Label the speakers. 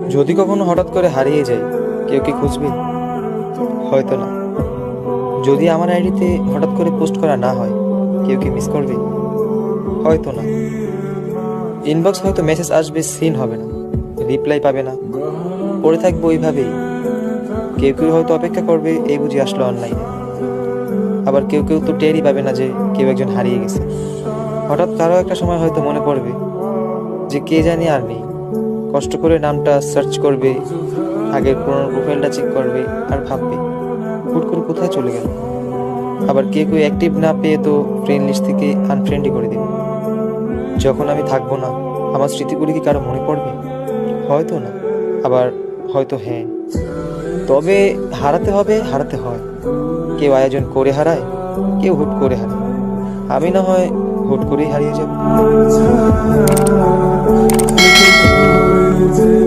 Speaker 1: যদি কখনো হঠাৎ করে হারিয়ে যায়, কেউ কি খুঁজবে? হয়তো না। যদি আমার আইডিতে হঠাৎ করে পোস্ট করা না হয়, কেউ কি মিস করবে? হয়তো না। ইনবক্স হয়তো মেসেজ আসবে, সিন হবে না, রিপ্লাই পাবে না, পড়ে থাকবো ওইভাবেই। কেউ কেউ হয়তো অপেক্ষা করবে, এই বুঝি আসলো অনলাইনে। আবার কেউ কেউ তো টেরই পাবে না যে কেউ একজন হারিয়ে গেছে। হঠাৎ কারো একটা সময় হয়তো মনে পড়বে যে কে জানি আর নেই। কষ্ট করে নামটা সার্চ করবে, আগের পুরোনো প্রোফাইলটা চেক করবে, আর ভাববে হুট করে কোথায় চলে গেল। আবার কেউ কেউ অ্যাক্টিভ না পেয়ে তো ফ্রেন্ড লিস্ট থেকে আনফ্রেন্ডই করে দেবে। যখন আমি থাকবো না, আমার স্মৃতিগুলি কি কারো মনে পড়বে? হয়তো না, আবার হয়তো হ্যাঁ। তবে হারাতে হবে, হারাতে হয়। কেউ আয়োজন করে হারায়, কেউ হুট করে হারায়। আমি না হয় হুট করেই হারিয়ে যাব।